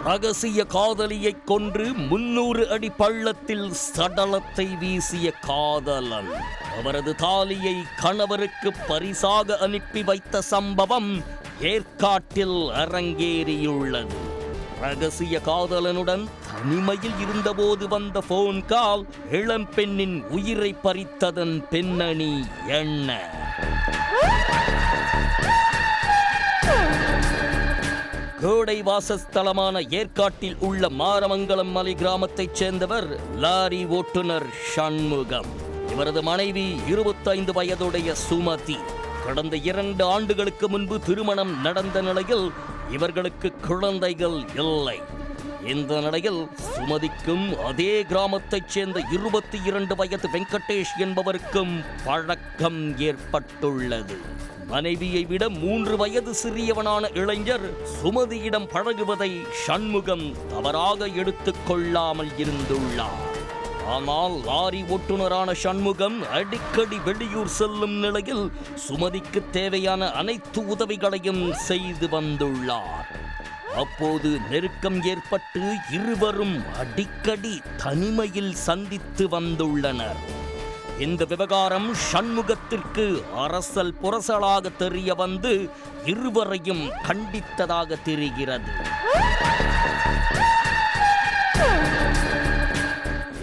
ரகசிய காதலியை கொன்று 300 அடி பள்ளத்தில் சடலத்தை வீசிய காதலன் அவரது தாலியை கணவருக்கு பரிசாக அனுப்பி வைத்த சம்பவம் ஏற்காட்டில் அரங்கேறியுள்ளது. ரகசிய காதலனுடன் தனிமையில் இருந்தபோது வந்த போன் கால் இளம்பெண்ணின் உயிரை பறித்ததன் பின்னணி என்ன? கோடை வாசஸ்தலமான ஏற்காட்டில் உள்ள மாரமங்கலம் மலை கிராமத்தைச் சேர்ந்தவர் லாரி ஓட்டுநர் சண்முகம். இவரது மனைவி 25 வயதுடைய சுமதி. கடந்த 2 ஆண்டுகளுக்கு முன்பு திருமணம் நடந்த நிலையில் இவர்களுக்கு குழந்தைகள் இல்லை. இந்த நிலையில் சுமதிக்கும் அதே கிராமத்தைச் சேர்ந்த 22 வயது வெங்கடேஷ் என்பவருக்கும் பழக்கம் ஏற்பட்டுள்ளது. மனைவியை விட 3 வயது சிறியவனான இளைஞர் சுமதியிடம் பழகுவதை சண்முகம் தவறாக எடுத்துக் கொள்ளாமல் இருந்துள்ளார். ஆனால் லாரி ஓட்டுநரான சண்முகம் அடிக்கடி வெளியூர் செல்லும் நிலையில் சுமதிக்கு தேவையான அனைத்து உதவிகளையும் செய்து வந்துள்ளார். அப்போது நெருக்கம் ஏற்பட்டு இருவரும் அடிக்கடி தனிமையில் சந்தித்து வந்துள்ளனர். இந்த விவகாரம் சண்முகத்திற்கு அரசல் புரசலாக தெரிய வந்து இருவரையும் கண்டித்ததாக தெரிகிறது.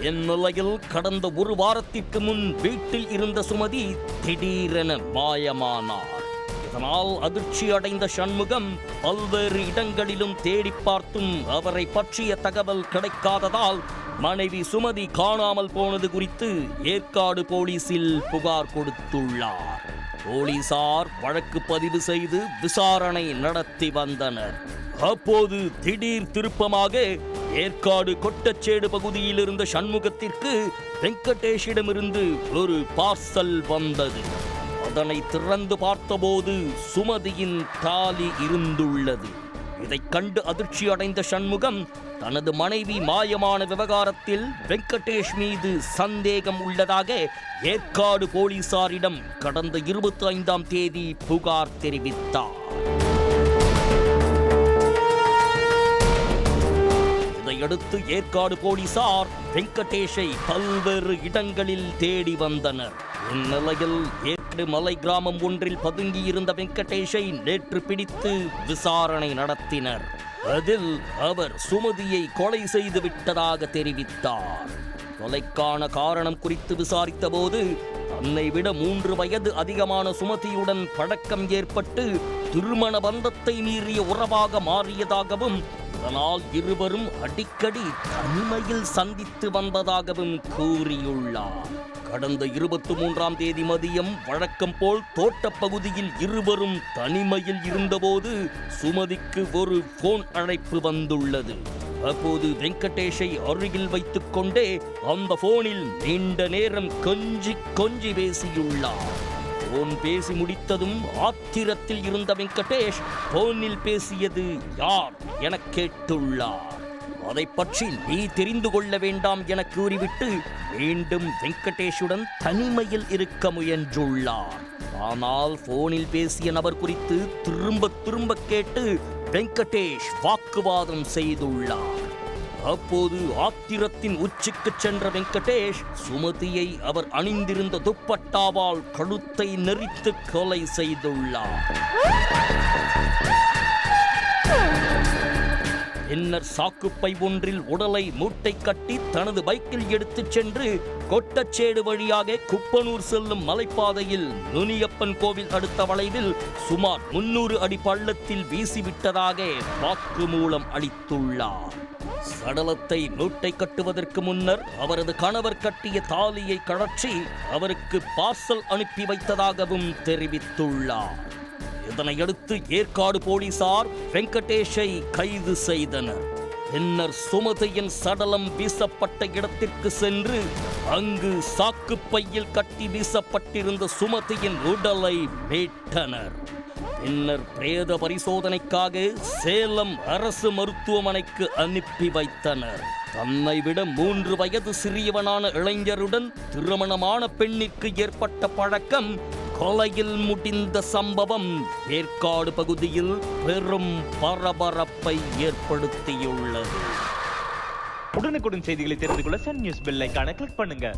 இந்நிலையில் கடந்த 1 வாரத்திற்கு முன் வீட்டில் இருந்த சுமதி திடீரென மாயமானார். இதனால் அதிர்ச்சி அடைந்த சண்முகம் பல்வேறு இடங்களிலும் தேடி பார்த்தும் அவரை பற்றிய தகவல் கிடைக்காததால் மனைவி சுமதி காணாமல் போனது குறித்து ஏற்காடு போலீசில் புகார் கொடுத்துள்ளார். போலீசார் வழக்கு பதிவு செய்து விசாரணை நடத்தி வந்தனர். அப்போது திடீர் திருப்பமாக ஏற்காடு கொட்டச்சேடு பகுதியில் இருந்த சண்முகத்திற்கு வெங்கடேஷிடமிருந்து ஒரு பார்சல் வந்தது. அதனை திறந்து பார்த்தபோது சுமதியின் தாலி இருந்துள்ளது. இதைக் கண்டு அதிர்ச்சி அடைந்த சண்முகம் தனது மனைவி மாயமான விவகாரத்தில் வெங்கடேஷ் மீது சந்தேகம் உள்ளதாக ஏற்காடு போலீசாரிடம் கடந்த 25ஆம் தேதி புகார் தெரிவித்தார். இதையடுத்து ஏற்காடு போலீசார் வெங்கடேஷை பல்வேறு இடங்களில் தேடி வந்தனர். இந்நிலையில் ஏற்காடு மலை கிராமம் ஒன்றில் பதுங்கியிருந்த வெங்கடேஷை நேற்று பிடித்து விசாரணை நடத்தினர். அதில் அவர் சுமதியை கொலை செய்து விட்டதாக தெரிவித்தார். கொலைக்கான காரணம் குறித்து விசாரித்த போது தன்னை விட 3 வயது அதிகமான சுமதியுடன் பழக்கம் ஏற்பட்டு திருமண பந்தத்தை மீறிய உறவாக மாறியதாகவும் அதனால் இருவரும் அடிக்கடி தனிமையில் சந்தித்து வந்ததாகவும் கூறியுள்ளார். கடந்த 23ஆம் தேதி மதியம் வழக்கம் போல் தோட்டப்பகுதியில் இருவரும் தனிமையில் இருந்தபோது சுமதிக்கு ஒரு போன் அழைப்பு வந்துள்ளது. அப்போது வெங்கடேஷை அருகில் வைத்துக் கொண்டே அந்த போனில் நீண்ட நேரம் கொஞ்சி பேசியுள்ளார். போன் பேசி முடித்ததும் ஆத்திரத்தில் இருந்த வெங்கடேஷ் போனில் பேசியது யார் என கேட்டுள்ளார். அதை பற்றி நீ தெரிந்து கொள்ள வேண்டாம் என கூறிவிட்டு மீண்டும் வெங்கடேஷுடன் தனிமையில் இருக்க முயன்றுள்ளார். ஆனால் போனில் பேசிய நபர் குறித்து திரும்ப கேட்டு வெங்கடேஷ் வாக்குவாதம் செய்துள்ளார். அப்போது ஆத்திரத்தின் உச்சிக்கு சென்ற வெங்கடேஷ் சுமதியை அவர் அணிந்திருந்த துப்பட்டாவால் கழுத்தை நெரித்து கொலை செய்துள்ளார். பின்னர் சாக்குப்பை ஒன்றில் உடலை மூட்டை கட்டி தனது பைக்கில் எடுத்துச் சென்று கொட்டச்சேடு வழியாக குப்பனூர் செல்லும் மலைப்பாதையில் நுனியப்பன் கோவில் அடுத்த வளைவில் சுமார் 300 அடி பள்ளத்தில் வீசிவிட்டதாக வாக்குமூலம் அளித்துள்ளார். சடலத்தை மூட்டை கட்டுவதற்கு முன்னர் அவரது கணவர் கட்டிய தாலியை கழற்றி அவருக்கு பார்சல் அனுப்பி வைத்ததாகவும் தெரிவித்துள்ளார். இதனையடுத்து ஏற்காடு போலீசார் வெங்கடேஷை கைது செய்தனர். பின்னர் சுமதியின் சடலம் வீசப்பட்ட இடத்திற்கு சென்று அங்கு சாக்குப்பையில் கட்டி வீசப்பட்டிருந்த சுமதியின் உடலை மீட்டனர். பின்னர் பிரேத பரிசோதனைக்காக சேலம் அரசு மருத்துவமனைக்கு அனுப்பி வைத்தனர். தன்னை விட 3 வயது சிறியவனான இளைஞருடன் திருமணமான பெண்ணிற்கு ஏற்பட்ட பழக்கம் கொலையில் முடிந்த சம்பவம் ஏற்காடு பகுதியில் பெரும் பரபரப்பை ஏற்படுத்தியுள்ளது. உடனுக்குடன் செய்திகளை தெரிந்து கொள்ள சன் நியூஸ் பெல் ஐகானை கிளிக் பண்ணுங்க.